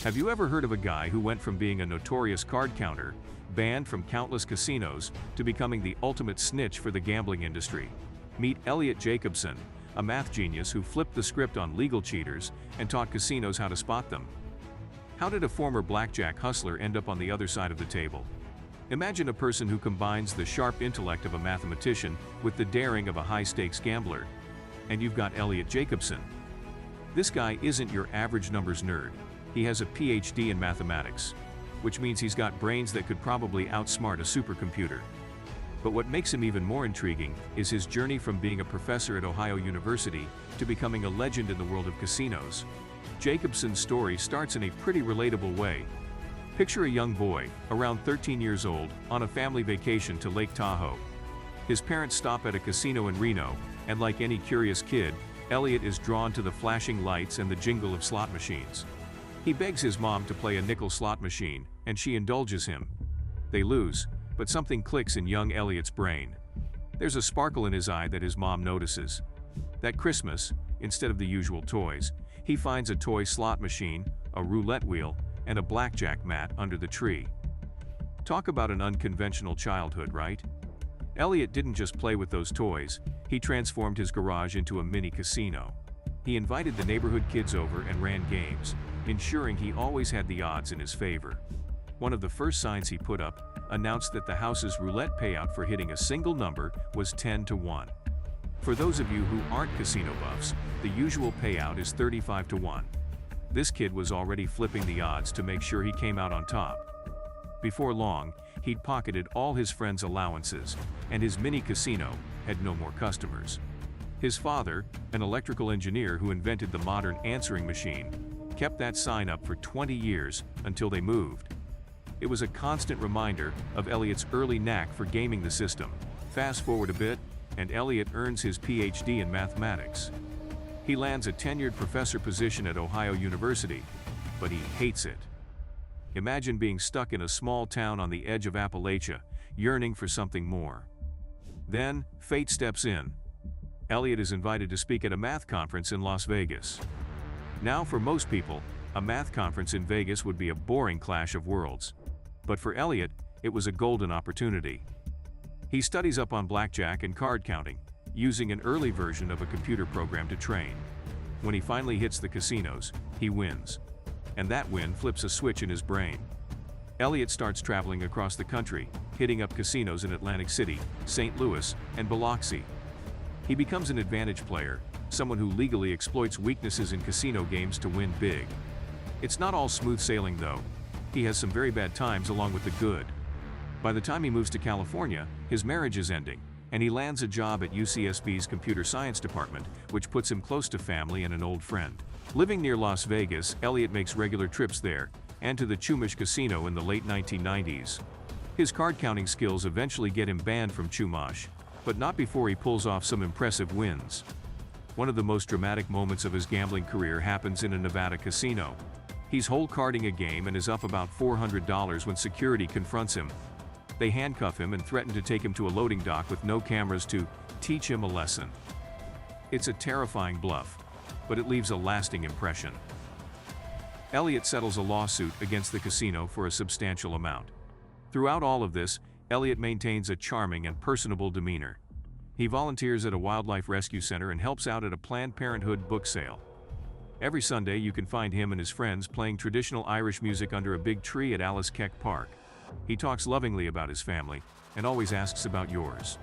Have you ever heard of a guy who went from being a notorious card counter, banned from countless casinos, to becoming the ultimate snitch for the gambling industry? Meet Eliot Jacobson, a math genius who flipped the script on legal cheaters and taught casinos how to spot them. How did a former blackjack hustler end up on the other side of the table? Imagine a person who combines the sharp intellect of a mathematician with the daring of a high-stakes gambler. And you've got Eliot Jacobson. This guy isn't your average numbers nerd. He has a PhD in mathematics, which means he's got brains that could probably outsmart a supercomputer. But what makes him even more intriguing is his journey from being a professor at Ohio University to becoming a legend in the world of casinos. Jacobson's story starts in a pretty relatable way. Picture a young boy, around 13 years old, on a family vacation to Lake Tahoe. His parents stop at a casino in Reno, and like any curious kid, Eliot is drawn to the flashing lights and the jingle of slot machines. He begs his mom to play a nickel slot machine, and she indulges him. They lose, but something clicks in young Eliot's brain. There's a sparkle in his eye that his mom notices. That Christmas, instead of the usual toys, he finds a toy slot machine, a roulette wheel, and a blackjack mat under the tree. Talk about an unconventional childhood, right? Eliot didn't just play with those toys, he transformed his garage into a mini casino. He invited the neighborhood kids over and ran games, ensuring he always had the odds in his favor. One of the first signs he put up announced that the house's roulette payout for hitting a single number was 10-1. For those of you who aren't casino buffs, the usual payout is 35-1. This kid was already flipping the odds to make sure he came out on top. Before long, he'd pocketed all his friends' allowances, and his mini casino had no more customers. His father, an electrical engineer who invented the modern answering machine, kept that sign up for 20 years until they moved. It was a constant reminder of Eliot's early knack for gaming the system. Fast forward a bit, and Eliot earns his PhD in mathematics. He lands a tenured professor position at Ohio University, but he hates it. Imagine being stuck in a small town on the edge of Appalachia, yearning for something more. Then, fate steps in. Eliot is invited to speak at a math conference in Las Vegas. Now, for most people, a math conference in Vegas would be a boring clash of worlds. But for Eliot, it was a golden opportunity. He studies up on blackjack and card counting, using an early version of a computer program to train. When he finally hits the casinos, he wins. And that win flips a switch in his brain. Eliot starts traveling across the country, hitting up casinos in Atlantic City, St. Louis, and Biloxi. He becomes an advantage player, someone who legally exploits weaknesses in casino games to win big. It's not all smooth sailing though. He has some very bad times along with the good. By the time he moves to California, his marriage is ending, and he lands a job at UCSB's computer science department, which puts him close to family and an old friend. Living near Las Vegas, Eliot makes regular trips there, and to the Chumash Casino in the late 1990s. His card counting skills eventually get him banned from Chumash, but not before he pulls off some impressive wins. One of the most dramatic moments of his gambling career happens in a Nevada casino. He's hole carding a game and is up about $400 when security confronts him. They handcuff him and threaten to take him to a loading dock with no cameras to teach him a lesson. It's a terrifying bluff, but it leaves a lasting impression. Eliot settles a lawsuit against the casino for a substantial amount. Throughout all of this, Eliot maintains a charming and personable demeanor. He volunteers at a wildlife rescue center and helps out at a Planned Parenthood book sale. Every Sunday you can find him and his friends playing traditional Irish music under a big tree at Alice Keck Park. He talks lovingly about his family and always asks about yours.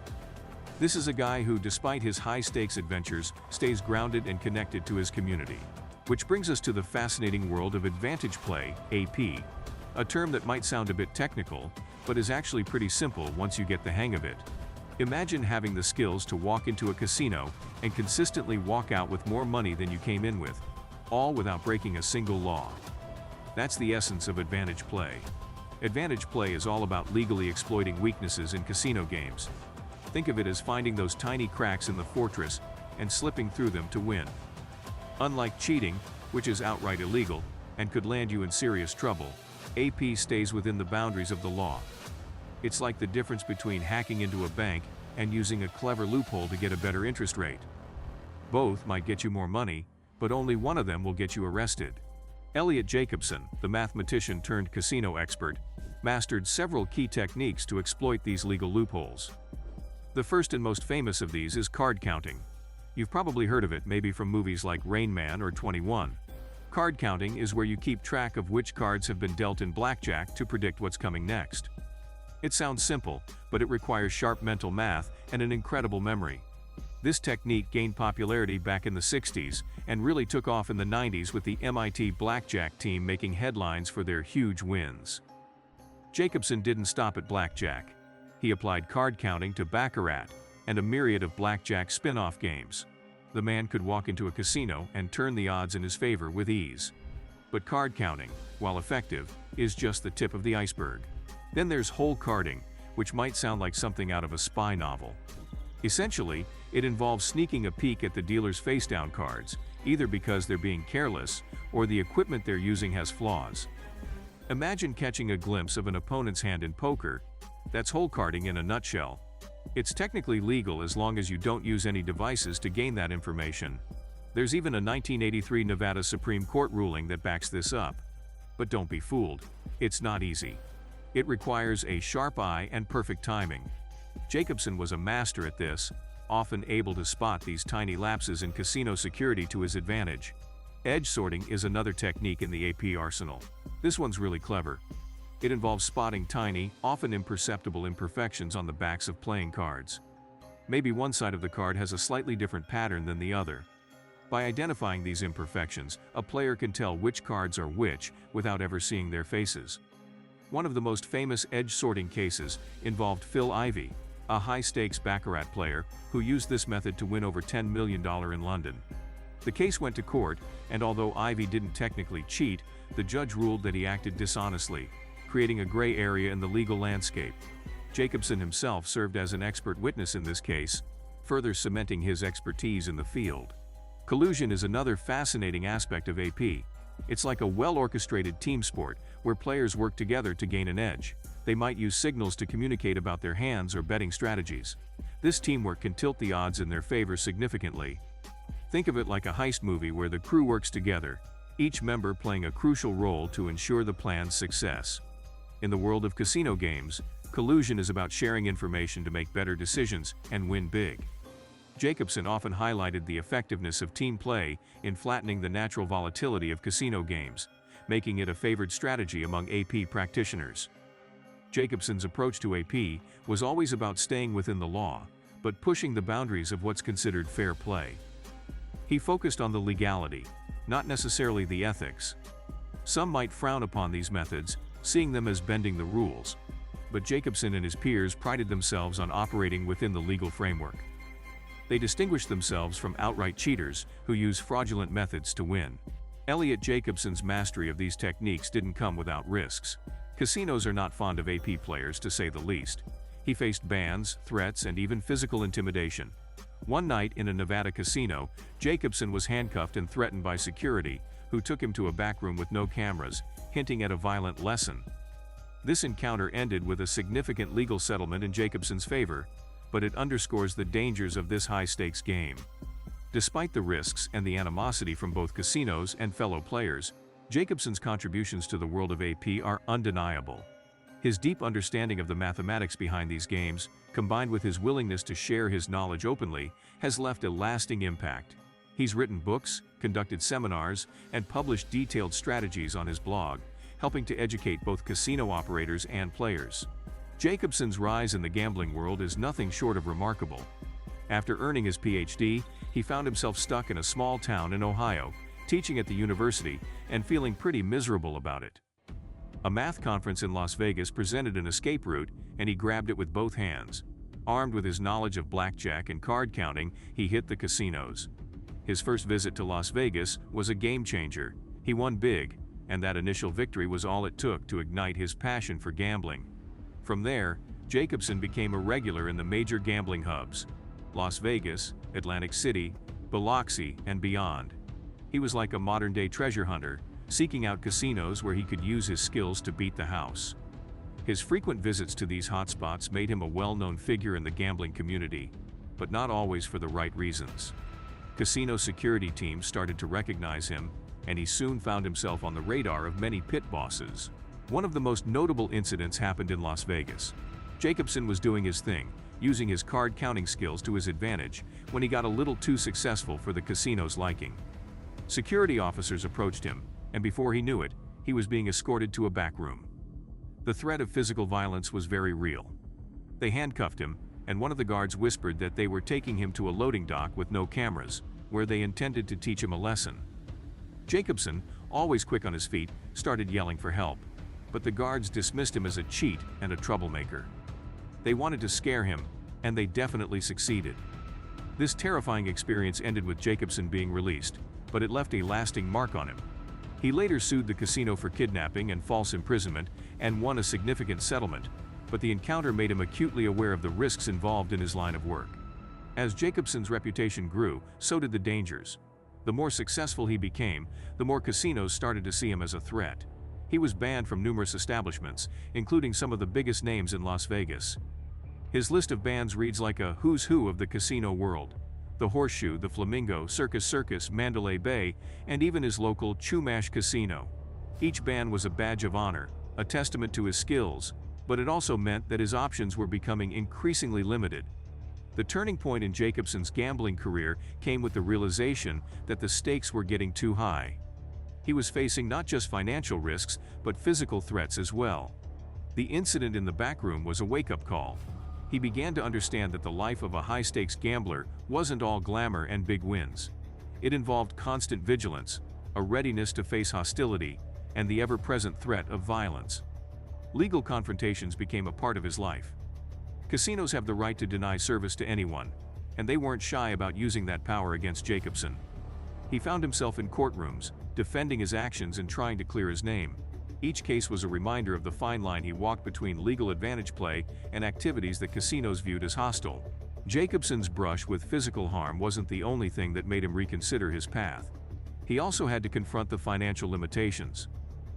This is a guy who, despite his high-stakes adventures, stays grounded and connected to his community. Which brings us to the fascinating world of advantage play, AP. A term that might sound a bit technical, but is actually pretty simple once you get the hang of it. Imagine having the skills to walk into a casino and consistently walk out with more money than you came in with, all without breaking a single law. That's the essence of advantage play. Advantage play is all about legally exploiting weaknesses in casino games. Think of it as finding those tiny cracks in the fortress and slipping through them to win. Unlike cheating, which is outright illegal and could land you in serious trouble, AP stays within the boundaries of the law. It's like the difference between hacking into a bank and using a clever loophole to get a better interest rate. Both might get you more money, but only one of them will get you arrested. Eliot Jacobson, the mathematician turned casino expert, mastered several key techniques to exploit these legal loopholes. The first and most famous of these is card counting. You've probably heard of it, maybe from movies like Rain Man or 21. Card counting is where you keep track of which cards have been dealt in blackjack to predict what's coming next. It sounds simple, but it requires sharp mental math and an incredible memory. This technique gained popularity back in the 60s and really took off in the 90s, with the MIT Blackjack team making headlines for their huge wins. Jacobson didn't stop at blackjack. He applied card counting to baccarat and a myriad of blackjack spin-off games. The man could walk into a casino and turn the odds in his favor with ease. But card counting, while effective, is just the tip of the iceberg. Then there's hole carding, which might sound like something out of a spy novel. Essentially, it involves sneaking a peek at the dealer's face-down cards, either because they're being careless or the equipment they're using has flaws. Imagine catching a glimpse of an opponent's hand in poker. That's hole carding in a nutshell. It's technically legal as long as you don't use any devices to gain that information. There's even a 1983 Nevada Supreme Court ruling that backs this up. But don't be fooled. It's not easy. It requires a sharp eye and perfect timing. Jacobson was a master at this, often able to spot these tiny lapses in casino security to his advantage. Edge sorting is another technique in the AP arsenal. This one's really clever. It involves spotting tiny, often imperceptible imperfections on the backs of playing cards. Maybe one side of the card has a slightly different pattern than the other. By identifying these imperfections, a player can tell which cards are which without ever seeing their faces. One of the most famous edge sorting cases involved Phil Ivey, a high-stakes baccarat player who used this method to win over $10 million in London. The case went to court, and although Ivey didn't technically cheat, the judge ruled that he acted dishonestly, creating a gray area in the legal landscape. Jacobson himself served as an expert witness in this case, further cementing his expertise in the field. Collusion is another fascinating aspect of AP. It's like a well-orchestrated team sport where players work together to gain an edge. They might use signals to communicate about their hands or betting strategies. This teamwork can tilt the odds in their favor significantly. Think of it like a heist movie where the crew works together, each member playing a crucial role to ensure the plan's success. In the world of casino games, collusion is about sharing information to make better decisions and win big. Jacobson often highlighted the effectiveness of team play in flattening the natural volatility of casino games, making it a favored strategy among AP practitioners. Jacobson's approach to AP was always about staying within the law, but pushing the boundaries of what's considered fair play. He focused on the legality, not necessarily the ethics. Some might frown upon these methods, seeing them as bending the rules, but Jacobson and his peers prided themselves on operating within the legal framework. They distinguished themselves from outright cheaters who use fraudulent methods to win. Eliot Jacobson's mastery of these techniques didn't come without risks. Casinos are not fond of AP players, to say the least. He faced bans, threats, and even physical intimidation. One night in a Nevada casino, Jacobson was handcuffed and threatened by security, who took him to a back room with no cameras, hinting at a violent lesson. This encounter ended with a significant legal settlement in Jacobson's favor, but it underscores the dangers of this high-stakes game. Despite the risks and the animosity from both casinos and fellow players, Jacobson's contributions to the world of AP are undeniable. His deep understanding of the mathematics behind these games, combined with his willingness to share his knowledge openly, has left a lasting impact. He's written books, conducted seminars, and published detailed strategies on his blog, helping to educate both casino operators and players. Jacobson's rise in the gambling world is nothing short of remarkable. After earning his PhD, he found himself stuck in a small town in Ohio, teaching at the university, and feeling pretty miserable about it. A math conference in Las Vegas presented an escape route, and he grabbed it with both hands. Armed with his knowledge of blackjack and card counting, he hit the casinos. His first visit to Las Vegas was a game changer. He won big, and that initial victory was all it took to ignite his passion for gambling. From there, Jacobson became a regular in the major gambling hubs: Las Vegas, Atlantic City, Biloxi, and beyond. He was like a modern-day treasure hunter, seeking out casinos where he could use his skills to beat the house. His frequent visits to these hotspots made him a well-known figure in the gambling community, but not always for the right reasons. Casino security teams started to recognize him, and he soon found himself on the radar of many pit bosses. One of the most notable incidents happened in Las Vegas. Jacobson was doing his thing, using his card counting skills to his advantage, when he got a little too successful for the casino's liking. Security officers approached him, and before he knew it, he was being escorted to a back room. The threat of physical violence was very real. They handcuffed him, and one of the guards whispered that they were taking him to a loading dock with no cameras, where they intended to teach him a lesson. Jacobson, always quick on his feet, started yelling for help, but the guards dismissed him as a cheat and a troublemaker. They wanted to scare him, and they definitely succeeded. This terrifying experience ended with Jacobson being released, but it left a lasting mark on him. He later sued the casino for kidnapping and false imprisonment and won a significant settlement, but the encounter made him acutely aware of the risks involved in his line of work. As Jacobson's reputation grew, so did the dangers. The more successful he became, the more casinos started to see him as a threat. He was banned from numerous establishments, including some of the biggest names in Las Vegas. His list of bans reads like a who's who of the casino world: the Horseshoe, the Flamingo, Circus, Mandalay Bay, and even his local Chumash Casino. Each ban was a badge of honor, a testament to his skills, but it also meant that his options were becoming increasingly limited. The turning point in Jacobson's gambling career came with the realization that the stakes were getting too high. He was facing not just financial risks, but physical threats as well. The incident in the back room was a wake-up call. He began to understand that the life of a high-stakes gambler wasn't all glamour and big wins. It involved constant vigilance, a readiness to face hostility, and the ever-present threat of violence. Legal confrontations became a part of his life. Casinos have the right to deny service to anyone, and they weren't shy about using that power against Jacobson. He found himself in courtrooms, defending his actions and trying to clear his name. Each case was a reminder of the fine line he walked between legal advantage play and activities that casinos viewed as hostile. Jacobson's brush with physical harm wasn't the only thing that made him reconsider his path. He also had to confront the financial limitations.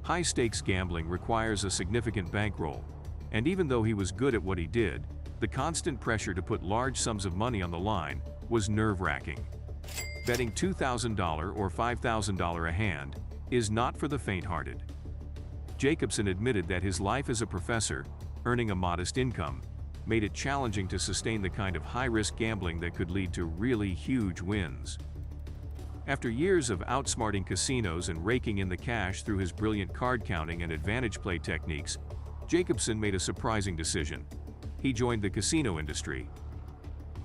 High-stakes gambling requires a significant bankroll, and even though he was good at what he did, the constant pressure to put large sums of money on the line was nerve-wracking. Betting $2,000 or $5,000 a hand is not for the faint-hearted. Jacobson admitted that his life as a professor, earning a modest income, made it challenging to sustain the kind of high-risk gambling that could lead to really huge wins. After years of outsmarting casinos and raking in the cash through his brilliant card counting and advantage play techniques, Jacobson made a surprising decision. He joined the casino industry.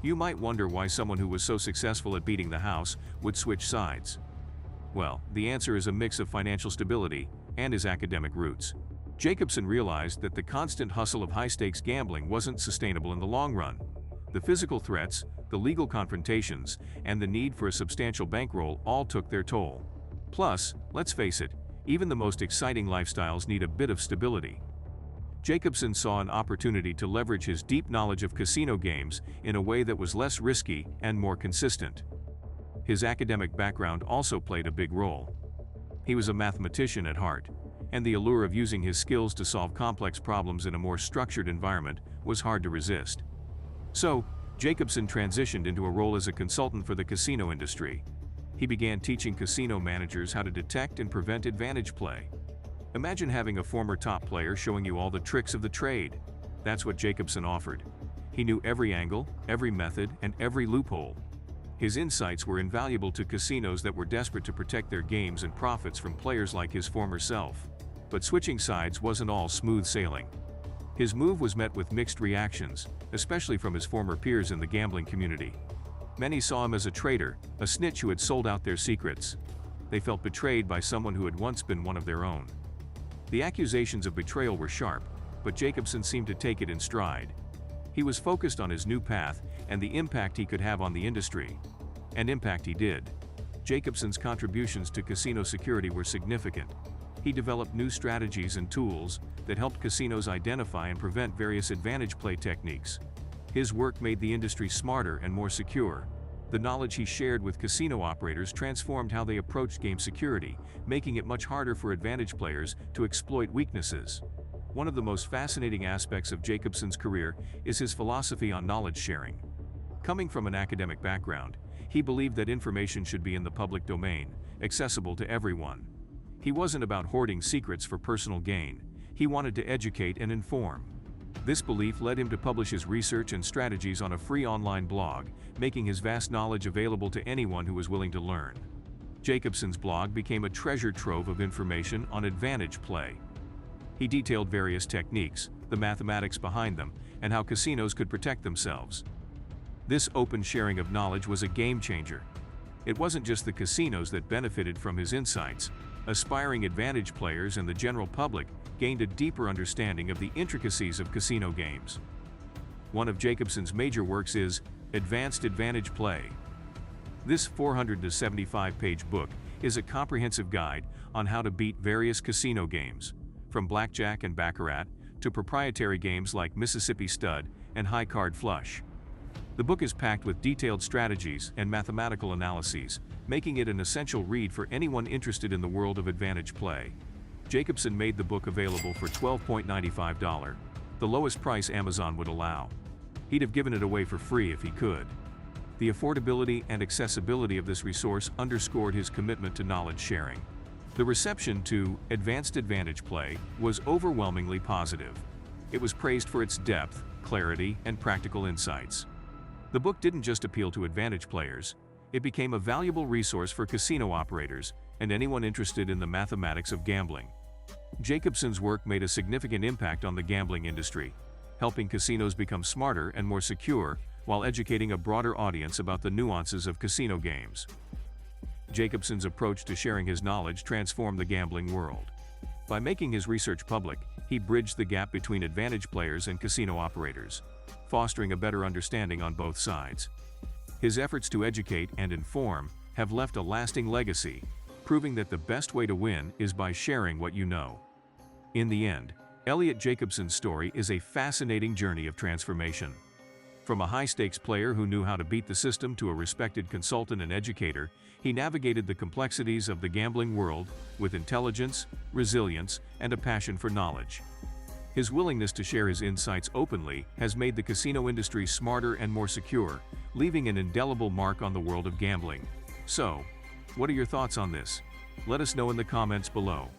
You might wonder why someone who was so successful at beating the house would switch sides. Well, the answer is a mix of financial stability and his academic roots. Jacobson realized that the constant hustle of high-stakes gambling wasn't sustainable in the long run. The physical threats, the legal confrontations, and the need for a substantial bankroll all took their toll. Plus, let's face it, even the most exciting lifestyles need a bit of stability. Jacobson saw an opportunity to leverage his deep knowledge of casino games in a way that was less risky and more consistent. His academic background also played a big role. He was a mathematician at heart, and the allure of using his skills to solve complex problems in a more structured environment was hard to resist. So, Jacobson transitioned into a role as a consultant for the casino industry. He began teaching casino managers how to detect and prevent advantage play. Imagine having a former top player showing you all the tricks of the trade. That's what Jacobson offered. He knew every angle, every method, and every loophole. His insights were invaluable to casinos that were desperate to protect their games and profits from players like his former self. But switching sides wasn't all smooth sailing. His move was met with mixed reactions, especially from his former peers in the gambling community. Many saw him as a traitor, a snitch who had sold out their secrets. They felt betrayed by someone who had once been one of their own. The accusations of betrayal were sharp, but Jacobson seemed to take it in stride. He was focused on his new path and the impact he could have on the industry. And impact he did. Jacobson's contributions to casino security were significant. He developed new strategies and tools that helped casinos identify and prevent various advantage play techniques. His work made the industry smarter and more secure. The knowledge he shared with casino operators transformed how they approached game security, making it much harder for advantage players to exploit weaknesses. One of the most fascinating aspects of Jacobson's career is his philosophy on knowledge sharing. Coming from an academic background, He believed that information should be in the public domain, accessible to everyone. He wasn't about hoarding secrets for personal gain. He wanted to educate and inform. This belief led him to publish his research and strategies on a free online blog, making his vast knowledge available to anyone who was willing to learn. Jacobson's blog became a treasure trove of information on advantage play. He detailed various techniques, the mathematics behind them, and how casinos could protect themselves. This open sharing of knowledge was a game changer. It wasn't just the casinos that benefited from his insights. Aspiring advantage players and the general public gained a deeper understanding of the intricacies of casino games. One of Jacobson's major works is Advanced Advantage Play. This 475-page book is a comprehensive guide on how to beat various casino games, from blackjack and baccarat to proprietary games like Mississippi Stud and High Card Flush. The book is packed with detailed strategies and mathematical analyses, making it an essential read for anyone interested in the world of advantage play. Jacobson made the book available for $12.95, the lowest price Amazon would allow. He'd have given it away for free if he could. The affordability and accessibility of this resource underscored his commitment to knowledge sharing. The reception to Advanced Advantage Play was overwhelmingly positive. It was praised for its depth, clarity, and practical insights. The book didn't just appeal to advantage players, it became a valuable resource for casino operators and anyone interested in the mathematics of gambling. Jacobson's work made a significant impact on the gambling industry, helping casinos become smarter and more secure while educating a broader audience about the nuances of casino games. Jacobson's approach to sharing his knowledge transformed the gambling world. By making his research public, he bridged the gap between advantage players and casino operators, fostering a better understanding on both sides. His efforts to educate and inform have left a lasting legacy, proving that the best way to win is by sharing what you know. In the end, Eliot Jacobson's story is a fascinating journey of transformation. From a high-stakes player who knew how to beat the system to a respected consultant and educator, he navigated the complexities of the gambling world with intelligence, resilience, and a passion for knowledge. His willingness to share his insights openly has made the casino industry smarter and more secure, leaving an indelible mark on the world of gambling. So, what are your thoughts on this? Let us know in the comments below.